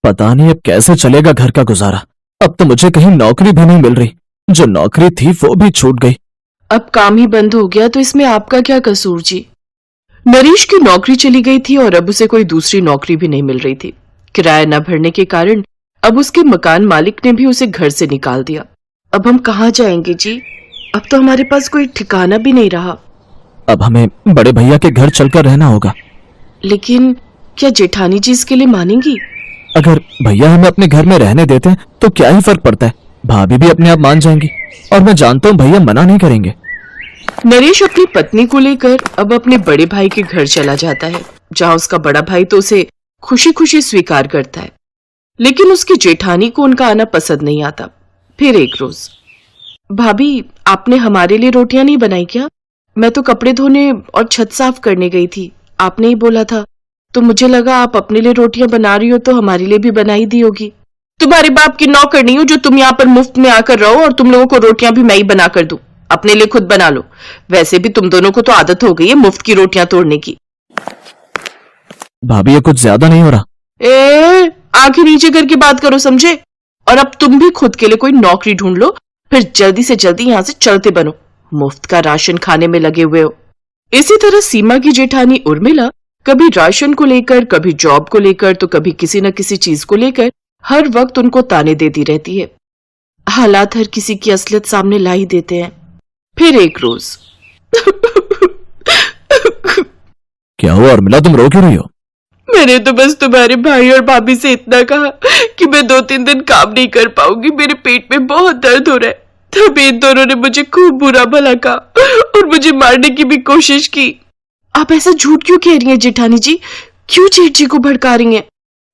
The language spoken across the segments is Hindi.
पता नहीं अब कैसे चलेगा घर का गुजारा। अब तो मुझे कहीं नौकरी भी नहीं मिल रही, जो नौकरी थी वो भी छूट गई। अब काम ही बंद हो गया तो इसमें आपका क्या कसूर जी। नरेश की नौकरी चली गई थी और अब उसे कोई दूसरी नौकरी भी नहीं मिल रही थी। किराया न भरने के कारण अब उसके मकान मालिक ने भी उसे घर से निकाल दिया। अब हम कहाँ जाएंगे जी? अब तो हमारे पास कोई ठिकाना भी नहीं रहा। अब हमें बड़े भैया के घर चलकर रहना होगा। लेकिन क्या जेठानी जी इसके लिए मानेंगी? अगर भैया हमें अपने घर में रहने देते हैं तो क्या ही फर्क पड़ता है, भाभी भी अपने आप मान जाएंगी और मैं जानता हूँ भैया मना नहीं करेंगे। नरेश अपनी पत्नी को लेकर अब अपने बड़े भाई के घर चला जाता है, जहाँ उसका बड़ा भाई तो उसे खुशी खुशी स्वीकार करता है। लेकिन उसकी जेठानी को उनका आना पसंद नहीं आता। फिर एक रोज, भाभी आपने हमारे लिए रोटियां नहीं बनाई क्या? मैं तो कपड़े धोने और छत साफ करने गई थी, आपने ही बोला था, तो मुझे लगा आप अपने लिए रोटियां बना रही हो तो हमारे लिए भी बनाई दी होगी। तुम्हारे बाप की नौकर नहीं हूं जो तुम यहाँ पर मुफ्त में आकर रहो और तुम लोगों को रोटियां भी मैं ही बना कर दूं। अपने लिए खुद बना लो। वैसे भी तुम दोनों को तो आदत हो गई है मुफ्त की रोटियां तोड़ने की। भाभी ये कुछ ज्यादा नहीं हो रहा? आंखें नीचे करके बात करो, समझे? और अब तुम भी खुद के लिए कोई नौकरी ढूंढ लो, फिर जल्दी से जल्दी यहाँ से चलते बनो। मुफ्त का राशन खाने में लगे हुए हो। इसी तरह सीमा की जेठानी उर्मिला कभी राशन को लेकर, कभी जॉब को लेकर, तो कभी किसी न किसी चीज को लेकर हर वक्त उनको ताने देती रहती है। हालात हर किसी की असलियत सामने ला ही देते हैं। फिर एक रोज क्या हुआ उर्मिला, तुम रो क्यों रही हो? मैंने तो बस तुम्हारे भाई और भाभी से इतना कहा कि मैं 2-3 दिन काम नहीं कर पाऊंगी, मेरे पेट में बहुत दर्द हो रहा है। तभी इन दोनों ने मुझे खूब बुरा भला कहा और मुझे मारने की भी कोशिश की। आप ऐसा झूठ क्यों कह रही हैं जेठानी जी? क्यों जेठ जी को भड़का रही हैं?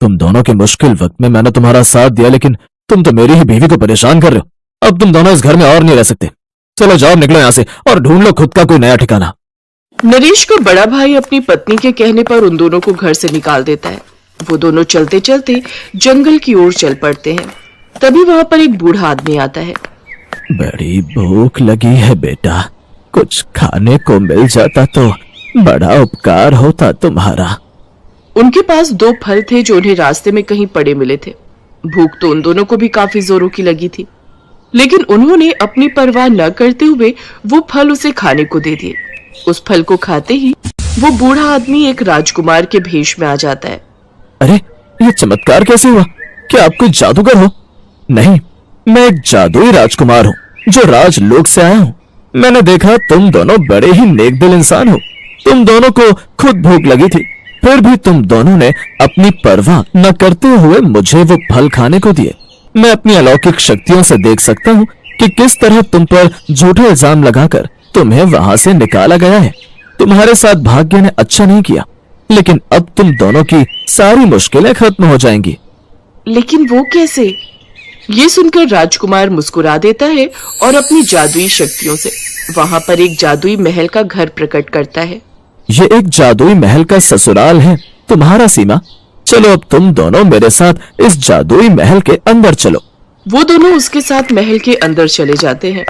तुम दोनों के मुश्किल वक्त में मैंने तुम्हारा साथ दिया, लेकिन तुम तो मेरी ही बीवी को परेशान कर रहे हो। अब तुम दोनों इस घर में और नहीं रह सकते। चलो जाओ, निकलो यहाँ से और ढूंढ लो खुद का कोई नया ठिकाना। नरेश का बड़ा भाई अपनी पत्नी के कहने पर उन दोनों को घर से निकाल देता है। वो दोनों चलते चलते जंगल की ओर चल पड़ते हैं। तभी वहां पर एक बूढ़ा आदमी आता है। बड़ी भूख लगी है बेटा, कुछ खाने को मिल जाता तो बड़ा उपकार होता तुम्हारा। उनके पास 2 फल थे जो उन्हें रास्ते में कहीं पड़े मिले थे। भूख तो उन दोनों को भी काफी जोरों की लगी थी, लेकिन उन्होंने अपनी परवाह न करते हुए वो फल उसे खाने को दे दिए। उस फल को खाते ही वो बूढ़ा आदमी एक राजकुमार के भेष में आ जाता है। अरे ये चमत्कार कैसे हुआ? क्या आप कोई जादूगर हो? नहीं, मैं एक जादुई राजकुमार हूँ जो राजलोक से आया हूँ। मैंने देखा तुम दोनों बड़े ही नेक दिल इंसान हो। तुम दोनों को खुद भूख लगी थी, फिर भी तुम दोनों ने अपनी परवाह न करते हुए मुझे वो फल खाने को दिए। मैं अपनी अलौकिक शक्तियों से देख सकता हूँ कि किस तरह तुम पर झूठे इल्जाम लगाकर तुम्हें वहां से निकाला गया है। तुम्हारे साथ भाग्य ने अच्छा नहीं किया, लेकिन अब तुम दोनों की सारी मुश्किलें खत्म हो जाएंगी। लेकिन वो कैसे? ये सुनकर राजकुमार मुस्कुरा देता है और अपनी जादुई शक्तियों से वहां पर एक जादुई महल का घर प्रकट करता है। ये एक जादुई महल का ससुराल है तुम्हारा सीमा। चलो अब तुम दोनों मेरे साथ इस जादुई महल के अंदर चलो। वो दोनों उसके साथ महल के अंदर चले जाते हैं।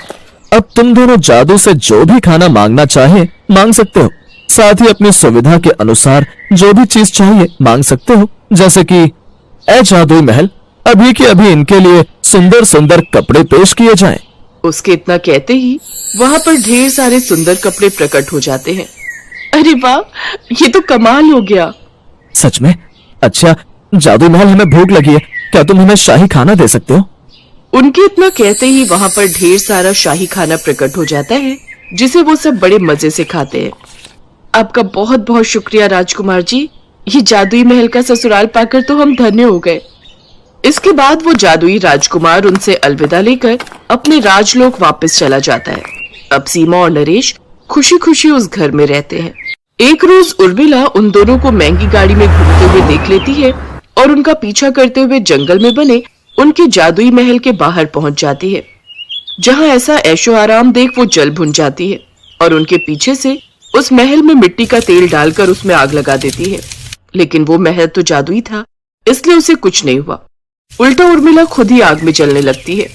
अब तुम दोनों जादू से जो भी खाना मांगना चाहे मांग सकते हो। साथ ही अपनी सुविधा के अनुसार जो भी चीज चाहिए मांग सकते हो, जैसे कि ए जादुई महल, अभी के अभी इनके लिए सुंदर सुंदर कपड़े पेश किए जाएं। उसके इतना कहते ही वहां पर ढेर सारे सुंदर कपड़े प्रकट हो जाते हैं। अरे वाह, ये तो कमाल हो गया। सच में? अच्छा जादुई महल, हमें भूख लगी है, क्या तुम हमें शाही खाना दे सकते हो? उनके इतना कहते ही वहां पर ढेर सारा शाही खाना प्रकट हो जाता है, जिसे वो सब बड़े मजे से खाते हैं। आपका बहुत बहुत शुक्रिया राजकुमार जी, ये जादुई महल का ससुराल पाकर तो हम धन्य हो गए। इसके बाद वो जादुई राजकुमार उनसे अलविदा लेकर अपने राजलोक वापस चला जाता है। अब सीमा और नरेश खुशी खुशी उस घर में रहते हैं। एक रोज उर्मिला उन दोनों को महंगी गाड़ी में घूमते हुए देख लेती है और उनका पीछा करते हुए जंगल में बने उनके जादुई महल के बाहर पहुंच जाती है, जहां ऐसा ऐशो आराम देख वो जल भुन जाती है और उनके पीछे से उस महल में मिट्टी का तेल डालकर उसमें आग लगा देती है। लेकिन वो महल तो जादुई था, इसलिए उसे कुछ नहीं हुआ। उल्टा उर्मिला खुद ही आग में जलने लगती है।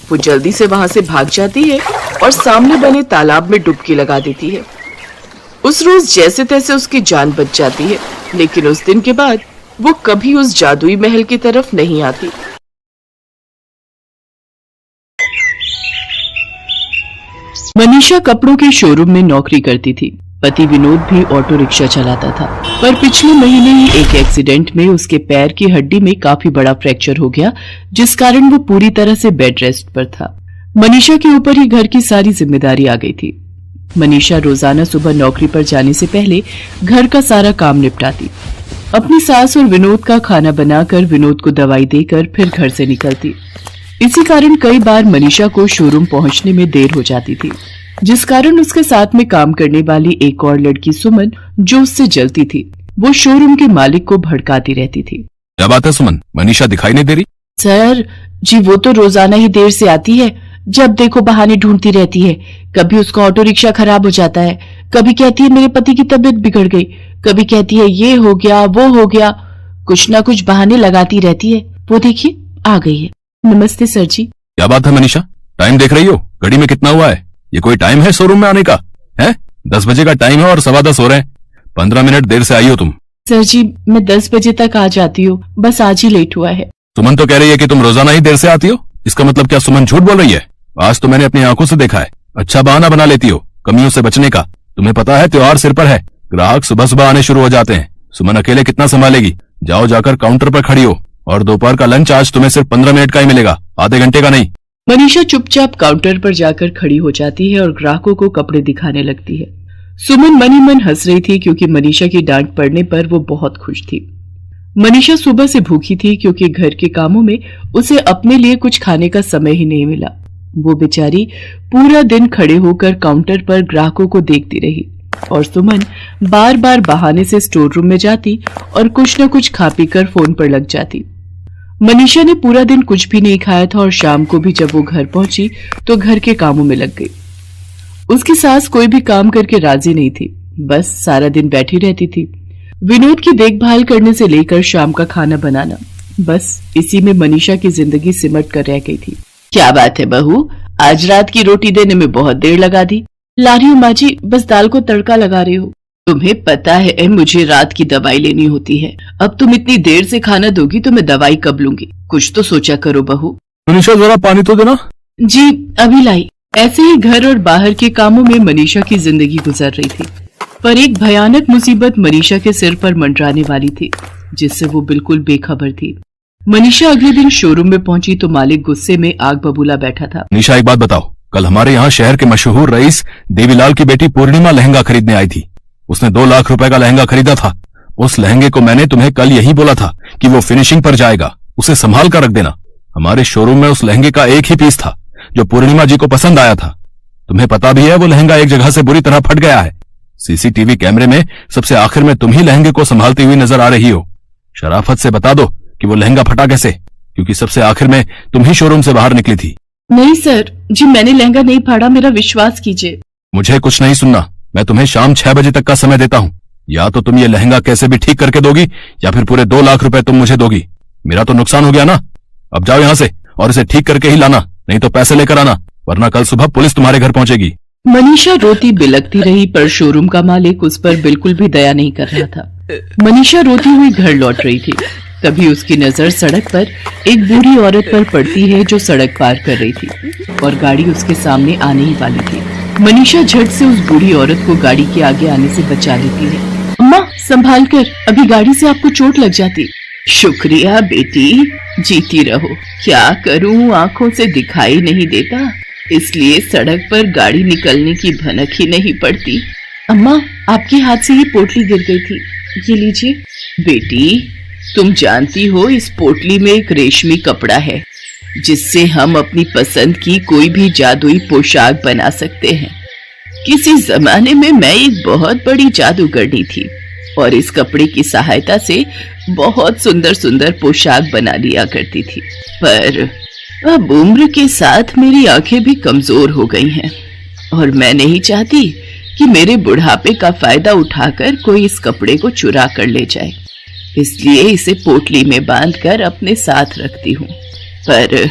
वो जल्दी से वहां से भाग जाती है और सामने बने तालाब में डुबकी लगा देती है। उस रोज जैसे तैसे उसकी जान बच जाती है, लेकिन उस दिन के बाद वो कभी उस जादुई महल की तरफ नहीं आती। मनीषा कपड़ों के शोरूम में नौकरी करती थी। पति विनोद भी ऑटो रिक्शा चलाता था, पर पिछले महीने ही एक एक्सीडेंट में उसके पैर की हड्डी में काफी बड़ा फ्रैक्चर हो गया, जिस कारण वो पूरी तरह से बेड रेस्ट पर था। मनीषा के ऊपर ही घर की सारी जिम्मेदारी आ गई थी। मनीषा रोजाना सुबह नौकरी पर जाने से पहले घर का सारा काम निपटाती, अपनी सास और विनोद का खाना बनाकर विनोद को दवाई देकर फिर घर से निकलती। इसी कारण कई बार मनीषा को शोरूम पहुंचने में देर हो जाती थी, जिस कारण उसके साथ में काम करने वाली एक और लड़की सुमन, जो उससे जलती थी, वो शोरूम के मालिक को भड़काती रहती थी। क्या बात है सुमन, मनीषा दिखाई नहीं दे रही? सर जी, वो तो रोजाना ही देर से आती है, जब देखो बहाने ढूंढती रहती है। कभी उसका ऑटो रिक्शा खराब हो जाता है, कभी कहती है मेरे पति की तबीयत बिगड़ गई, कभी कहती है ये हो गया वो हो गया, कुछ ना कुछ बहाने लगाती रहती है। वो देखिए आ गई है। नमस्ते सर जी। क्या बात है मनीषा, टाइम देख रही हो? घड़ी में कितना हुआ है? ये कोई टाइम है शोरूम में आने का? है 10 बजे का टाइम है और 10:15 हो रहे हैं। 15 मिनट देर से आई हो तुम। सर जी, मैं 10 बजे तक आ जाती हूँ, बस आज ही लेट हुआ है। सुमन तो कह रही है कि तुम रोजाना ही देर से आती हो। इसका मतलब क्या सुमन झूठ बोल रही है? आज तो मैंने अपनी आंखों से देखा है। अच्छा बहाना बना लेती हो कमियों से बचने का। तुम्हें पता है त्योहार सिर पर है, ग्राहक सुबह सुबह आने शुरू हो जाते हैं। सुमन अकेले कितना संभालेगी? जाओ जाकर काउंटर पर खड़ी हो, और दोपहर का लंच आज तुम्हें सिर्फ 15 मिनट का ही मिलेगा, आधे घंटे का नहीं। मनीषा चुपचाप काउंटर पर जाकर खड़ी हो जाती है और ग्राहकों को कपड़े दिखाने लगती है। सुमन मन ही मन हंस रही थी, क्योंकि मनीषा की डांट पड़ने पर वो बहुत खुश थी। मनीषा सुबह से भूखी थी, क्योंकि घर के कामों में उसे अपने लिए कुछ खाने का समय ही नहीं मिला। वो बेचारी पूरा दिन खड़े होकर काउंटर पर ग्राहकों को देखती रही, और सुमन बार बार बहाने से स्टोर रूम में जाती और कुछ न कुछ खा पीकर फोन पर लग जाती। मनीषा ने पूरा दिन कुछ भी नहीं खाया था, और शाम को भी जब वो घर पहुंची तो घर के कामों में लग गई। उसकी सास कोई भी काम करके राजी नहीं थी, बस सारा दिन बैठी रहती थी। विनोद की देखभाल करने से लेकर शाम का खाना बनाना, बस इसी में मनीषा की जिंदगी सिमट कर रह गई थी। क्या बात है बहू, आज रात की रोटी देने में बहुत देर लगा दी। ला रही हूँ माँ जी, बस दाल को तड़का लगा रही हूँ। तुम्हें पता है मुझे रात की दवाई लेनी होती है। अब तुम इतनी देर से खाना दोगी तो मैं दवाई कब लूंगी? कुछ तो सोचा करो बहू। मनीषा जरा पानी तो देना। जी अभी लाई। ऐसे ही घर और बाहर के कामों में मनीषा की जिंदगी गुजर रही थी, पर एक भयानक मुसीबत मनीषा के सिर पर मंडराने वाली थी, जिससे वो बिल्कुल बेखबर थी। मनीषा अगले दिन शोरूम में पहुंची तो मालिक गुस्से में आग बबूला बैठा था। मनीषा एक बात बताओ, कल हमारे यहाँ शहर के मशहूर रईस देवीलाल की बेटी पूर्णिमा लहंगा खरीदने आई थी। उसने 2 लाख रुपए का लहंगा खरीदा था। उस लहंगे को मैंने तुम्हें कल यही बोला था कि वो फिनिशिंग पर जाएगा, उसे संभाल कर रख देना। हमारे शोरूम में उस लहंगे का एक ही पीस था जो पूर्णिमा जी को पसंद आया था। तुम्हें पता भी है वो लहंगा एक जगह से बुरी तरह फट गया है। सीसीटीवी कैमरे में सबसे आखिर में तुम ही लहंगे को संभालती हुई नजर आ रही हो। शराफत से बता दो कि वो लहंगा फटा कैसे, क्योंकि सबसे आखिर में तुम ही शोरूम से बाहर निकली थी। नहीं सर जी, मैंने लहंगा नहीं फाड़ा, मेरा विश्वास कीजिए। मुझे कुछ नहीं सुनना। मैं तुम्हें शाम 6 बजे तक का समय देता हूँ। या तो तुम ये लहंगा कैसे भी ठीक करके दोगी, या फिर पूरे 2 लाख रुपए तुम मुझे दोगी। मेरा तो नुकसान हो गया ना। अब जाओ यहाँ से और इसे ठीक करके ही लाना, नहीं तो पैसे लेकर आना, वरना कल सुबह पुलिस तुम्हारे घर पहुंचेगी। मनीषा रोती बिलखती रही, पर शोरूम का मालिक उस पर बिल्कुल भी दया नहीं कर रहा था। मनीषा रोती हुई घर लौट रही थी, तभी उसकी नजर सड़क पर एक बूढ़ी औरत पर पड़ती है, जो सड़क पार कर रही थी और गाड़ी उसके सामने आने ही वाली थी। मनीषा झट से उस बूढ़ी औरत को गाड़ी के आगे आने से बचा लेती है। अम्मा संभाल कर, अभी गाड़ी से आपको चोट लग जाती। शुक्रिया बेटी, जीती रहो। क्या करूं, आंखों से दिखाई नहीं देता, इसलिए सड़क पर गाड़ी निकलने की भनक ही नहीं पड़ती। अम्मा आपके हाथ से ये पोटली गिर गई थी, ये लीजिए। बेटी तुम जानती हो इस पोटली में एक रेशमी कपड़ा है, जिससे हम अपनी पसंद की कोई भी जादुई पोशाक बना सकते हैं। किसी जमाने में मैं एक बहुत बड़ी जादूगरनी थी और इस कपड़े की सहायता से बहुत सुंदर सुंदर पोशाक बना लिया करती थी, पर अब उम्र के साथ मेरी आंखें भी कमजोर हो गई हैं और मैं नहीं चाहती कि मेरे बुढ़ापे का फायदा उठाकर कोई इस कपड़े को चुरा कर ले जाए, इसलिए इसे पोटली में बांधकर अपने साथ रखती हूँ। पर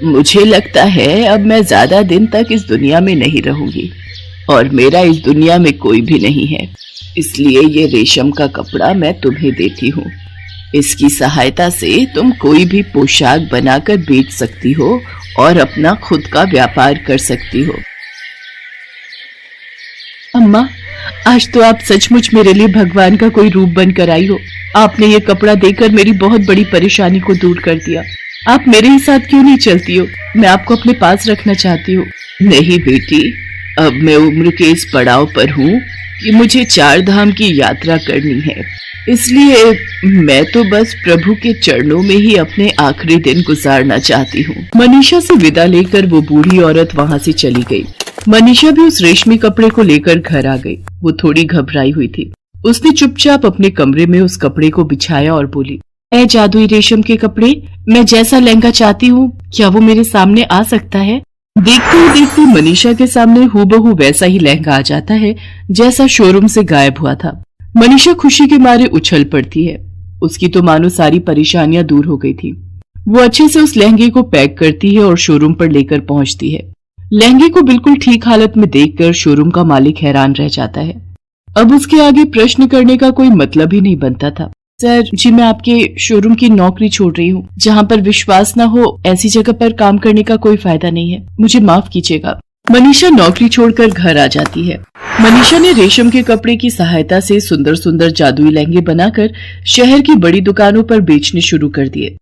मुझे लगता है अब मैं ज्यादा दिन तक इस दुनिया में नहीं रहूंगी और मेरा इस दुनिया में कोई भी नहीं है, इसलिए ये रेशम का कपड़ा मैं तुम्हें देती हूँ। इसकी सहायता से तुम कोई भी पोशाक बनाकर बेच सकती हो और अपना खुद का व्यापार कर सकती हो। अम्मा, आज तो आप सचमुच मेरे लिए भगवान का कोई रूप बनकर आई हो। आपने ये कपड़ा देकर मेरी बहुत बड़ी परेशानी को दूर कर दिया। आप मेरे ही साथ क्यों नहीं चलती हो? मैं आपको अपने पास रखना चाहती हूँ। नहीं बेटी, अब मैं उम्र के इस पड़ाव पर हूँ कि मुझे 4 धाम की यात्रा करनी है, इसलिए मैं तो बस प्रभु के चरणों में ही अपने आखिरी दिन गुजारना चाहती हूँ। मनीषा से विदा लेकर वो बूढ़ी औरत वहाँ से चली गई। मनीषा भी उस रेशमी कपड़े को लेकर घर आ गई। वो थोड़ी घबराई हुई थी। उसने चुपचाप अपने कमरे में उस कपड़े को बिछाया और बोली, ऐ जादुई रेशम के कपड़े, मैं जैसा लहंगा चाहती हूँ क्या वो मेरे सामने आ सकता है? देखते ही देखते मनीषा के सामने हूबहू वैसा ही लहंगा आ जाता है जैसा शोरूम से गायब हुआ था। मनीषा खुशी के मारे उछल पड़ती है। उसकी तो मानो सारी परेशानियां दूर हो गई थी। वो अच्छे से उस लहंगे को पैक करती है और शोरूम पर लेकर पहुंचती है। लहंगे को बिल्कुल ठीक हालत में देखकर शोरूम का मालिक हैरान रह जाता है। अब उसके आगे प्रश्न करने का कोई मतलब ही नहीं बनता था। सर जी, मैं आपके शोरूम की नौकरी छोड़ रही हूँ। जहाँ पर विश्वास न हो ऐसी जगह पर काम करने का कोई फायदा नहीं है, मुझे माफ कीजिएगा। मनीषा नौकरी छोड़कर घर आ जाती है। मनीषा ने रेशम के कपड़े की सहायता से सुंदर सुंदर जादुई लहंगे बनाकर शहर की बड़ी दुकानों पर बेचने शुरू कर दिए।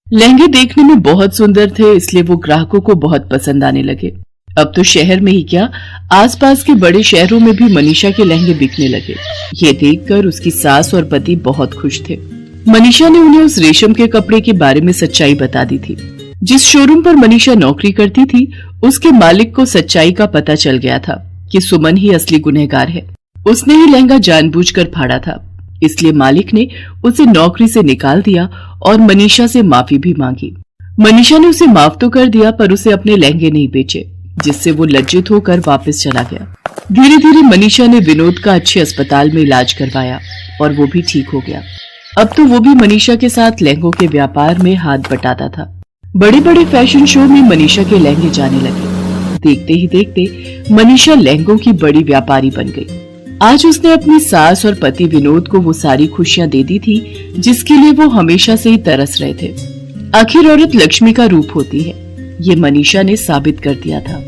लहंगे देखने में बहुत सुंदर थे, इसलिए वो ग्राहकों को बहुत पसंद आने लगे। अब तो शहर में ही क्या, आसपास के बड़े शहरों में भी मनीषा के लहंगे बिकने लगे। ये देखकर उसकी सास और पति बहुत खुश थे। मनीषा ने उन्हें उस रेशम के कपड़े के बारे में सच्चाई बता दी थी। जिस शोरूम पर मनीषा नौकरी करती थी, उसके मालिक को सच्चाई का पता चल गया था कि सुमन ही असली गुनहगार है। उसने ही लहंगा जानबूझकर फाड़ा था, इसलिए मालिक ने उसे नौकरी से निकाल दिया और मनीषा से माफी भी मांगी। मनीषा ने उसे माफ तो कर दिया, पर उसे अपने लहंगे नहीं बेचे, जिससे वो लज्जित होकर वापस चला गया। धीरे धीरे मनीषा ने विनोद का अच्छे अस्पताल में इलाज करवाया और वो भी ठीक हो गया। अब तो वो भी मनीषा के साथ लहंगों के व्यापार में हाथ बटाता था। बड़े बड़े फैशन शो में मनीषा के लहंगे जाने लगे। देखते ही देखते मनीषा लहंगों की बड़ी व्यापारी बन गई। आज उसने अपनी सास और पति विनोद को वो सारी खुशियां दे दी थी जिसके लिए वो हमेशा से ही तरस रहे थे। आखिर औरत लक्ष्मी का रूप होती है, ये मनीषा ने साबित कर दिया था।